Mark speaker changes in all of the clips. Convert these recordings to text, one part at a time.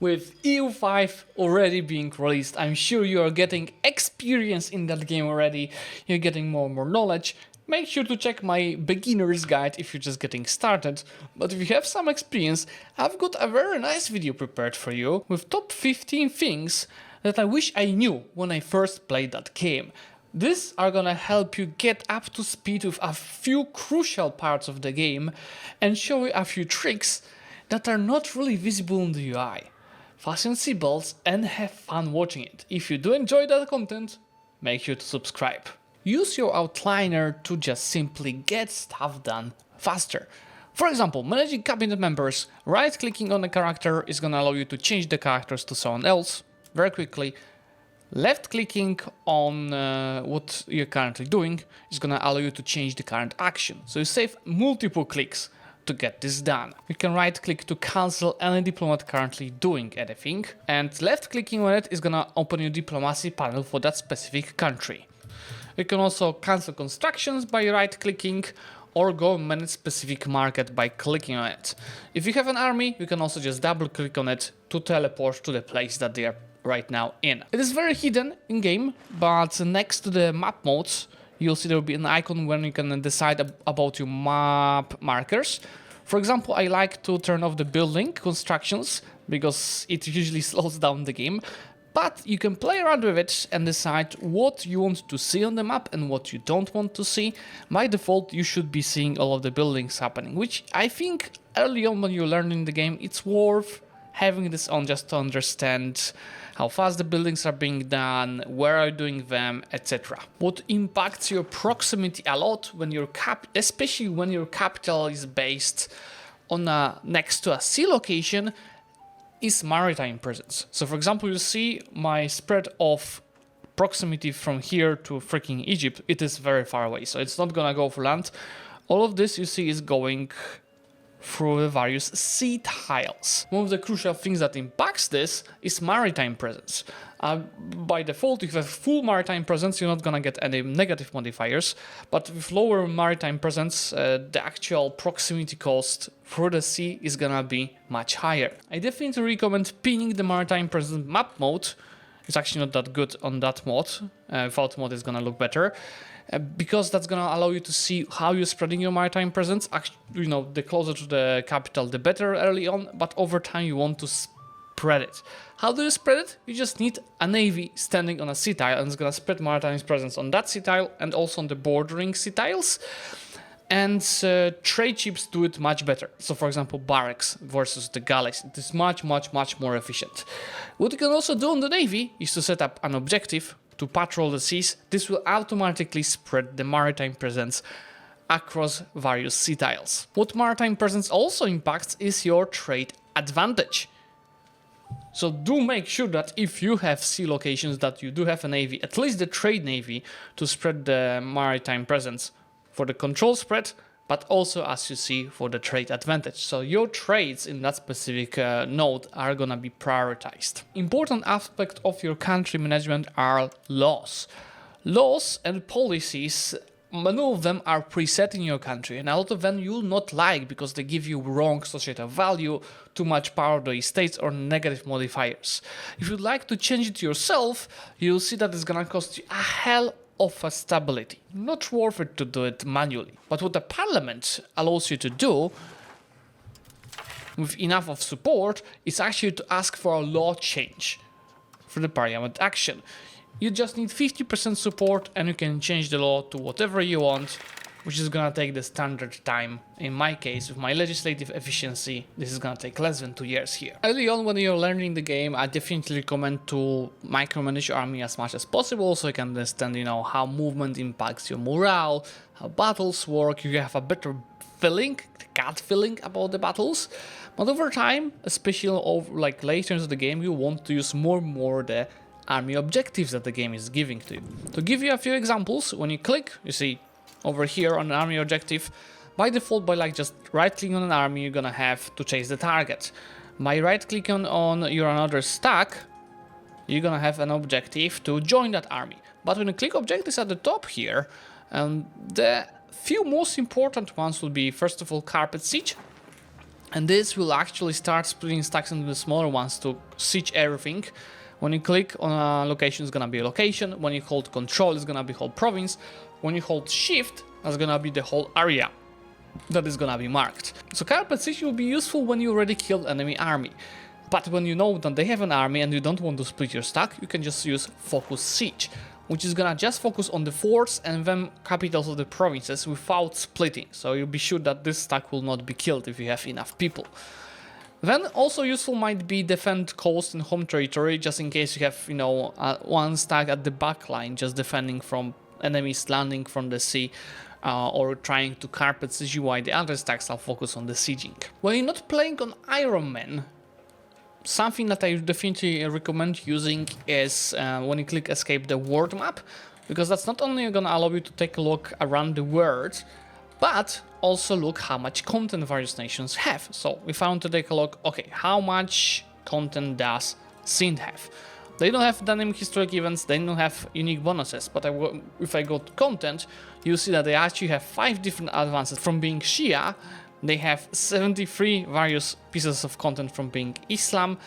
Speaker 1: With EU5 already being released, I'm sure you are getting experience in that game already, you're getting more and more knowledge. Make sure to check my beginner's guide if you're just getting started, but if you have some experience, I've got a very nice video prepared for you with top 15 things that I wish I knew when I first played that game. These are gonna help you get up to speed with a few crucial parts of the game and show you a few tricks that are not really visible in the UI. Fasten seatbelts and have fun watching it. If you do enjoy that content, make sure to subscribe. Use your outliner to just simply get stuff done faster. For example, managing cabinet members, right-clicking on a character is gonna allow you to change the characters to someone else very quickly. Left-clicking on what you're currently doing is gonna allow you to change the current action. So you save multiple clicks to get this done. You can right-click to cancel any diplomat currently doing anything, and left-clicking on it is gonna open your diplomacy panel for that specific country. You can also cancel constructions by right-clicking or go manage specific market by clicking on it. If you have an army, you can also just double-click on it to teleport to the place that they are right now in. It is very hidden in game, but next to the map modes, you'll see there will be an icon when you can decide about your map markers. For example, I like to turn off the building constructions because it usually slows down the game, but you can play around with it and decide what you want to see on the map and what you don't want to see. By default, you should be seeing all of the buildings happening, which I think early on when you're learning the game, it's worth having this on just to understand how fast the buildings are being done, where are you doing them, etc. What impacts your proximity a lot when your especially when your capital is based on next to a sea location, is Maritime Presence. So for example, you see my spread of proximity from here to freaking Egypt, it is very far away, so it's not gonna go for land. All of this you see is going through the various sea tiles. One of the crucial things that impacts this is Maritime Presence. By default, if you have full Maritime Presence, you're not gonna get any negative modifiers, but with lower Maritime Presence, the actual proximity cost through the sea is gonna be much higher. I definitely recommend pinning the Maritime Presence map mode. It's actually not that good on that mod. Without mod, it's gonna look better. Because that's gonna allow you to see how you're spreading your maritime presence. Actually, you know, the closer to the capital, the better early on, but over time you want to spread it. How do you spread it? You just need a navy standing on a sea tile, and it's gonna spread maritime presence on that sea tile and also on the bordering sea tiles. And trade ships do it much better. So for example, barracks versus the galleys, it is much more efficient. What you can also do on the navy is to set up an objective to patrol the seas. This will automatically spread the maritime presence across various sea tiles. What maritime presence also impacts is your trade advantage. So do make sure that if you have sea locations that you do have a navy, at least the trade navy, to spread the maritime presence for the control spread, but also, as you see, for the trade advantage. So your trades in that specific node are gonna be prioritized. Important aspect of your country management are laws. Laws and policies, many of them are preset in your country, and a lot of them you'll not like because they give you wrong societal value, too much power to the states, or negative modifiers. If you'd like to change it yourself, you'll see that it's gonna cost you a hell of a stability. Not worth it to do it manually. But what the parliament allows you to do with enough of support is actually to ask for a law change for the parliament action. You just need 50% support and you can change the law to whatever you want, which is gonna take the standard time. In my case, with my legislative efficiency, this is gonna take less than 2 years here. Early on when you're learning the game, I definitely recommend to micromanage your army as much as possible so you can understand, you know, how movement impacts your morale, how battles work, you have a better feeling, gut feeling about the battles. But over time, especially like later into the game, you want to use more and more the army objectives that the game is giving to you. To give you a few examples, when you click, you see over here on an army objective, by default, by like just right-clicking on an army, you're gonna have to chase the target. By right-clicking on your another stack, you're gonna have an objective to join that army. But when you click objectives at the top here, the few most important ones will be, first of all, carpet siege. And this will actually start splitting stacks into the smaller ones to siege everything. When you click on a location, it's gonna be a location. When you hold control, it's gonna be whole province. When you hold shift, that's gonna be the whole area that is gonna be marked. So carpet siege will be useful when you already killed enemy army. But when you know that they have an army and you don't want to split your stack, you can just use focus siege, which is gonna just focus on the forts and then capitals of the provinces without splitting. So you'll be sure that this stack will not be killed if you have enough people. Then also useful might be defend coast and home territory, just in case you have, you know, one stack at the back line just defending from enemies landing from the sea, or trying to carpet siege you while the other stacks are focused on the sieging. When you're not playing on Iron Man, something that I definitely recommend using is when you click escape the world map, because that's not only gonna allow you to take a look around the world, but also look how much content various nations have. So if I want to take a look, okay, how much content does Sind have? They don't have dynamic historic events, they don't have unique bonuses, but if I go to content, you see that they actually have 5 different advances. From being Shia, they have 73 various pieces of content from being Islam,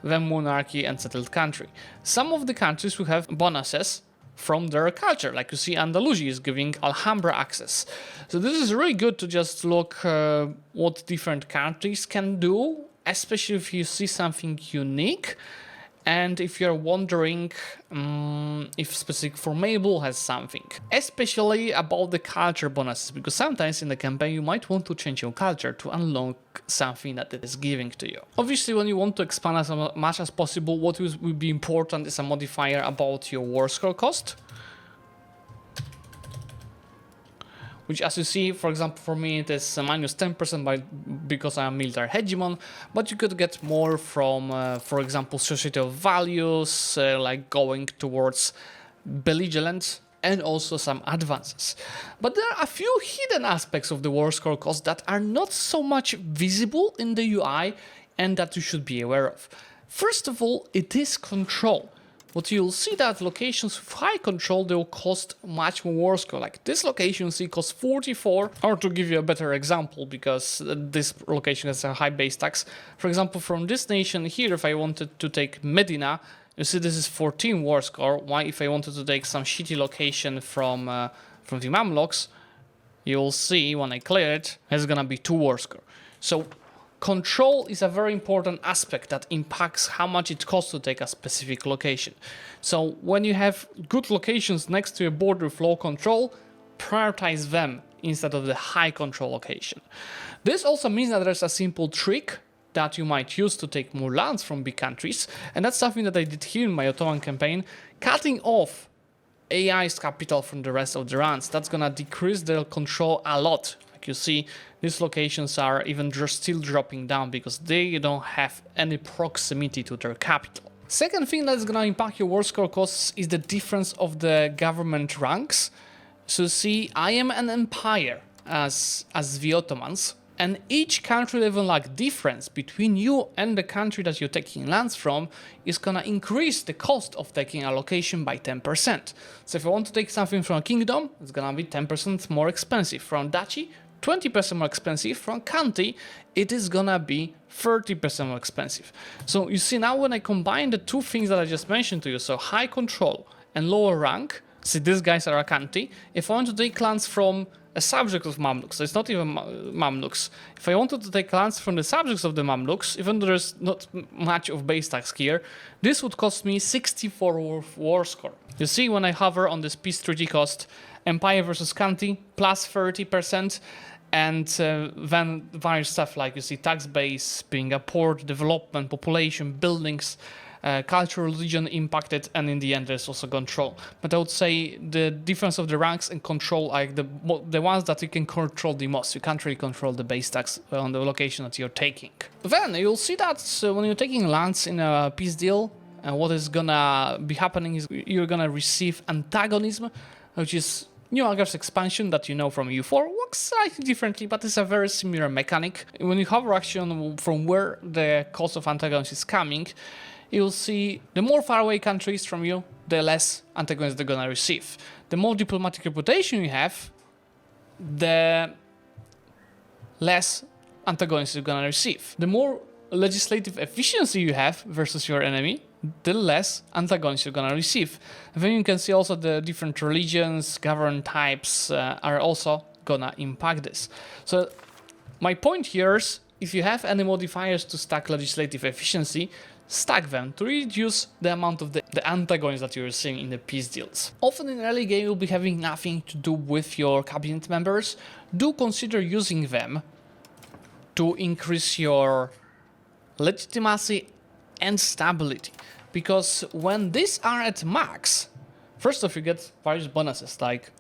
Speaker 1: then monarchy and settled country. Some of the countries will have bonuses from their culture, like you see Andalusia is giving Alhambra access. So this is really good to just look what different countries can do, especially if you see something unique. And if you're wondering if specific formable has something, especially about the culture bonuses, because sometimes in the campaign you might want to change your culture to unlock something that it is giving to you. Obviously, when you want to expand as much as possible, what will be important is a modifier about your Warscore cost, which, as you see, for example, for me it is minus 10% because I am military hegemon, but you could get more from, for example, societal values, like going towards belligerent, and also some advances. But there are a few hidden aspects of the Warscore cost that are not so much visible in the UI and that you should be aware of. First of all, it is control. What you'll see that locations with high control, they will cost much more Warscore. Like this location, see, costs 44, or to give you a better example, because this location has a high base tax. For example, from this nation here, if I wanted to take Medina, you see this is 14 Warscore. Why, if I wanted to take some shitty location from the Mamluks, you'll see when I clear it, it's gonna be 2 Warscore. So control is a very important aspect that impacts how much it costs to take a specific location. So when you have good locations next to a border with low control, prioritize them instead of the high control location. This also means that there's a simple trick that you might use to take more lands from big countries, and that's something that I did here in my Ottoman campaign, cutting off AI's capital from the rest of the lands. That's gonna decrease their control a lot. Like you see, these locations are even still dropping down because they don't have any proximity to their capital. Second thing that's gonna impact your Warscore costs is the difference of the government ranks. So see, I am an empire as the Ottomans, and each country level like difference between you and the country that you're taking lands from is gonna increase the cost of taking a location by 10%. So if I want to take something from a kingdom, it's gonna be 10% more expensive. From duchy, 20% more expensive. From county, it is gonna be 30% more expensive. So you see, now when I combine the two things that I just mentioned to you, so high control and lower rank, see, these guys are a county. If I want to take lands from a subject of Mamluks, so it's not even Mamluks. If I wanted to take lands from the subjects of the Mamluks, even though there's not much of base tax here, this would cost me 64 Warscore. You see, when I hover on this peace treaty cost, Empire versus County, plus 30%, and then various stuff like, you see, tax base, being a port, development, population, buildings, cultural religion impacted, and in the end there's also control. But I would say the difference of the ranks and control are the ones that you can control the most. You can't really control the base tax on the location that you're taking. Then you'll see that when you're taking lands in a peace deal, what is gonna be happening is you're gonna receive Antagonism, which is New Agar's expansion that you know from EU4. Works slightly differently, but it's a very similar mechanic. When you hover actually from where the cost of antagonism is coming, you'll see the more far away countries from you, the less antagonists they're gonna receive. The more diplomatic reputation you have, the less antagonists you're gonna receive. The more legislative efficiency you have versus your enemy, the less antagonists you're gonna receive. And then you can see also the different religions, government types are also gonna impact this. So my point here is, if you have any modifiers to stack legislative efficiency, stack them to reduce the amount of the antagonists that you're seeing in the peace deals. Often in early game you'll be having nothing to do with your cabinet members. Do consider using them to increase your legitimacy and stability, because when these are at max, first off you get various bonuses, like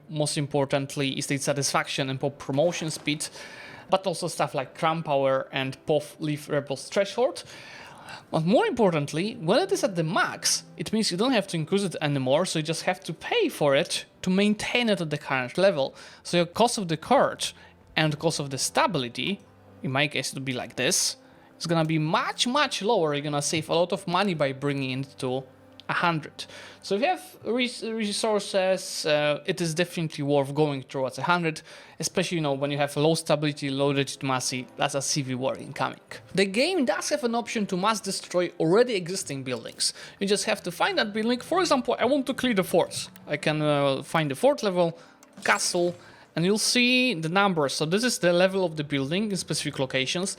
Speaker 1: most importantly estate satisfaction and pop promotion speed, but also stuff like crown power and POF leave rebels threshold. But more importantly, when it is at the max, it means you don't have to increase it anymore, so you just have to pay for it to maintain it at the current level. So your cost of the court and the cost of the stability, in my case it would be like this, it's gonna be much lower. You're gonna save a lot of money by bringing it to 100. So if you have resources, it is definitely worth going towards 100, especially when you have low stability, low legitimacy, that's a civil war incoming. The game does have an option to mass destroy already existing buildings. You just have to find that building. For example, I want to clear the forts. I can find the fort level, castle, and you'll see the numbers. So this is the level of the building in specific locations.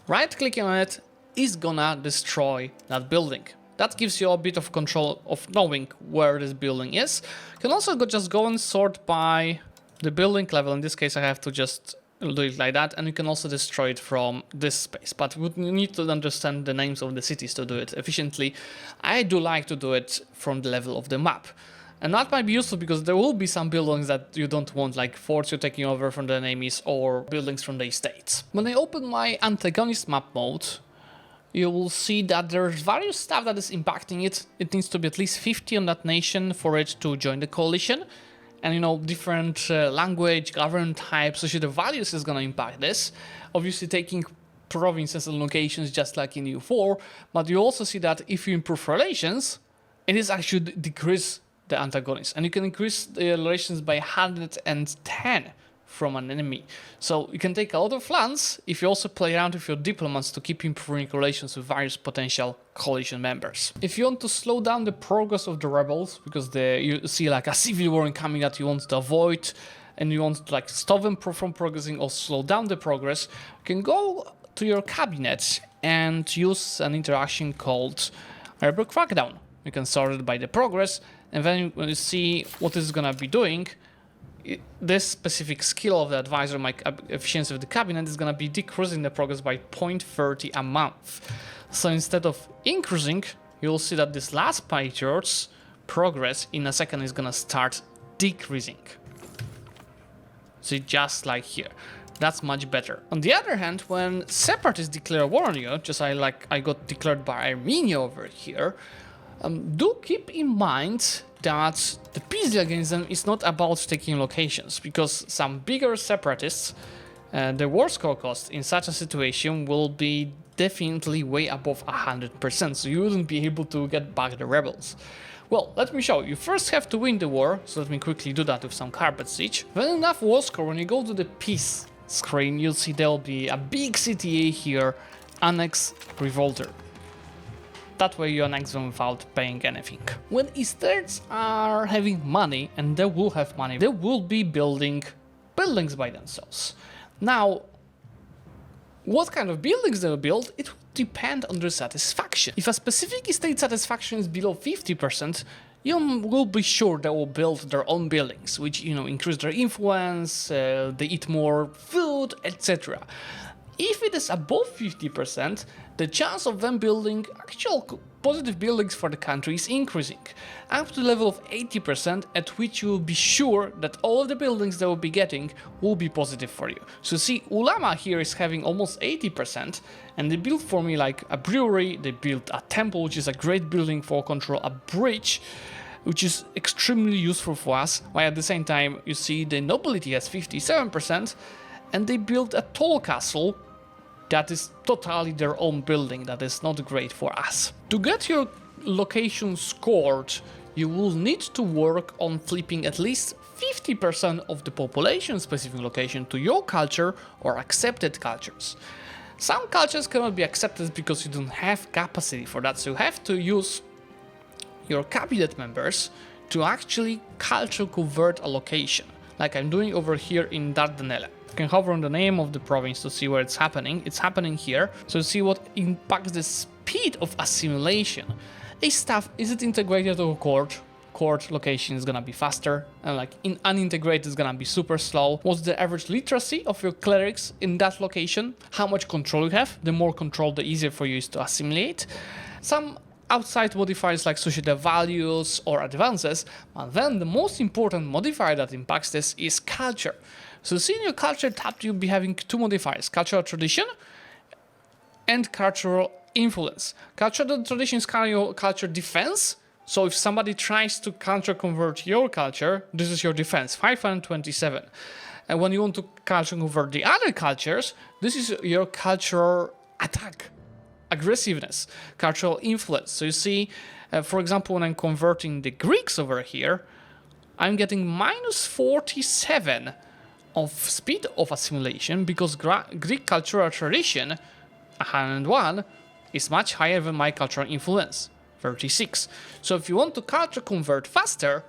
Speaker 1: Right clicking on it is gonna destroy that building. That gives you a bit of control of knowing where this building is. You can also just go and sort by the building level. In this case I have to just do it like that, and you can also destroy it from this space, but you need to understand the names of the cities to do it efficiently. I do like to do it from the level of the map. And that might be useful because there will be some buildings that you don't want, like forts you're taking over from the enemies or buildings from the estates. When I open my antagonist map mode, you will see that there's various stuff that is impacting it. It needs to be at least 50 on that nation for it to join the coalition. And different language, government types, so the values is gonna impact this. Obviously taking provinces and locations just like in EU4, but you also see that if you improve relations, it is actually decrease the antagonists, and you can increase the relations by 110 from an enemy. So you can take a lot of lands if you also play around with your diplomats to keep improving relations with various potential coalition members. If you want to slow down the progress of the rebels, because you see like a civil war incoming that you want to avoid, and you want to stop them from progressing or slow down the progress, you can go to your cabinet and use an interaction called Rebel Crackdown. You can sort it by the progress, and then when you see what it's gonna be doing, this specific skill of the advisor, my efficiency of the cabinet, is gonna be decreasing the progress by 0.30 a month. So instead of increasing, you'll see that this last pie chart's progress in a second is gonna start decreasing. See, just like here. That's much better. On the other hand, when separatists declare war on you, just I got declared by Armenia over here, do keep in mind that the peace deal against them is not about taking locations, because some bigger separatists, the Warscore cost in such a situation will be definitely way above 100%, so you wouldn't be able to get back the rebels. Well, let me show you. You first have to win the war, so let me quickly do that with some carpet siege. Then enough Warscore, when you go to the peace screen, you'll see there'll be a big CTA here, Annex Revolter. That way you annex them without paying anything. When estates are having money, and they will have money, they will be building buildings by themselves. Now, what kind of buildings they will build, it will depend on their satisfaction. If a specific estate satisfaction is below 50%, you will be sure they will build their own buildings, which increase their influence, they eat more food, etc. If it is above 50%, the chance of them building actual positive buildings for the country is increasing, up to the level of 80%, at which you will be sure that all of the buildings they will be getting will be positive for you. So see, Ulama here is having almost 80%, and they built for me like a brewery, they built a temple, which is a great building for control, a bridge, which is extremely useful for us, while at the same time you see the nobility has 57%, and they built a tall castle that is totally their own building, that is not great for us. To get your location scored, you will need to work on flipping at least 50% of the population specific location to your culture or accepted cultures. Some cultures cannot be accepted because you don't have capacity for that, so you have to use your cabinet members to actually culture convert a location, like I'm doing over here in Dardanelles. You can hover on the name of the province to see where it's happening. It's happening here, so see what impacts the speed of assimilation. Is it integrated to a court? Court location is gonna be faster, and like in unintegrated is gonna be super slow. What's the average literacy of your clerics in that location? How much control you have? The more control, the easier for you is to assimilate. Some outside modifiers like societal values or advances, but then the most important modifier that impacts this is culture. So see in your culture tab you'll be having two modifiers, cultural tradition and cultural influence. Cultural tradition is kind of your culture defense. So if somebody tries to culture convert your culture, this is your defense, 527. And when you want to culture convert the other cultures, this is your cultural attack, aggressiveness, cultural influence. So you see, for example, when I'm converting the Greeks over here, I'm getting minus 47 of speed of assimilation because Greek cultural tradition, 101, is much higher than my cultural influence, 36. So if you want to culture convert faster,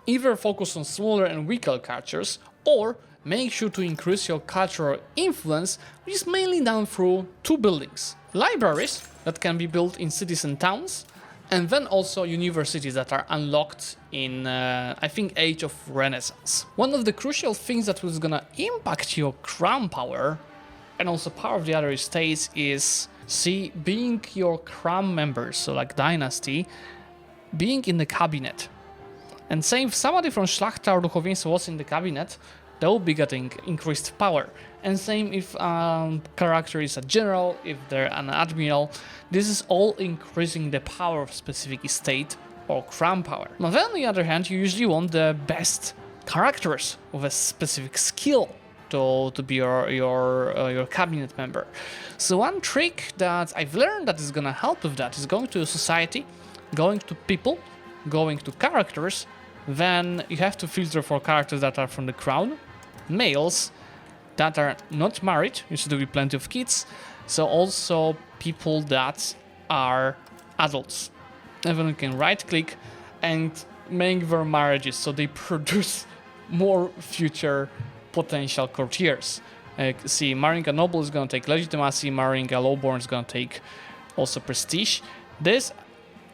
Speaker 1: either focus on smaller and weaker cultures, or make sure to increase your cultural influence, which is mainly done through two buildings. Libraries that can be built in cities and towns, and then also universities that are unlocked in, I think, Age of Renaissance. One of the crucial things that was gonna impact your crown power, and also power of the other estates, is being your crown members, so like dynasty, being in the cabinet. And same if somebody from Szlachta or Duchowieństwo was in the cabinet, they will be getting increased power. And same if character is a general, if they're an admiral, this is all increasing the power of specific estate or crown power. But then on the other hand, you usually want the best characters with a specific skill to be your cabinet member. So one trick that I've learned that is gonna help with that is going to a society, going to people, going to characters, then you have to filter for characters that are from the crown, males, that are not married, you should be plenty of kids, so also people that are adults. And then you can right click and make their marriages so they produce more future potential courtiers. See, marrying a noble is going to take legitimacy, marrying a lowborn is going to take also prestige. This,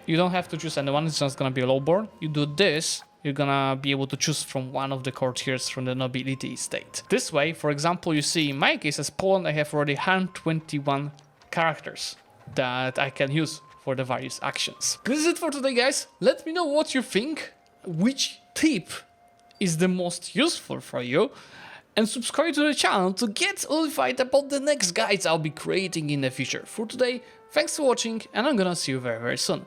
Speaker 1: you don't have to choose anyone, it's just going to be a lowborn. You do this, you're going to be able to choose from one of the courtiers from the nobility estate. This way, for example, you see in my case as Poland, I have already 121 characters that I can use for the various actions. This is it for today, guys. Let me know what you think, which tip is the most useful for you, and subscribe to the channel to get notified about the next guides I'll be creating in the future. For today, thanks for watching, and I'm gonna see you very, very soon.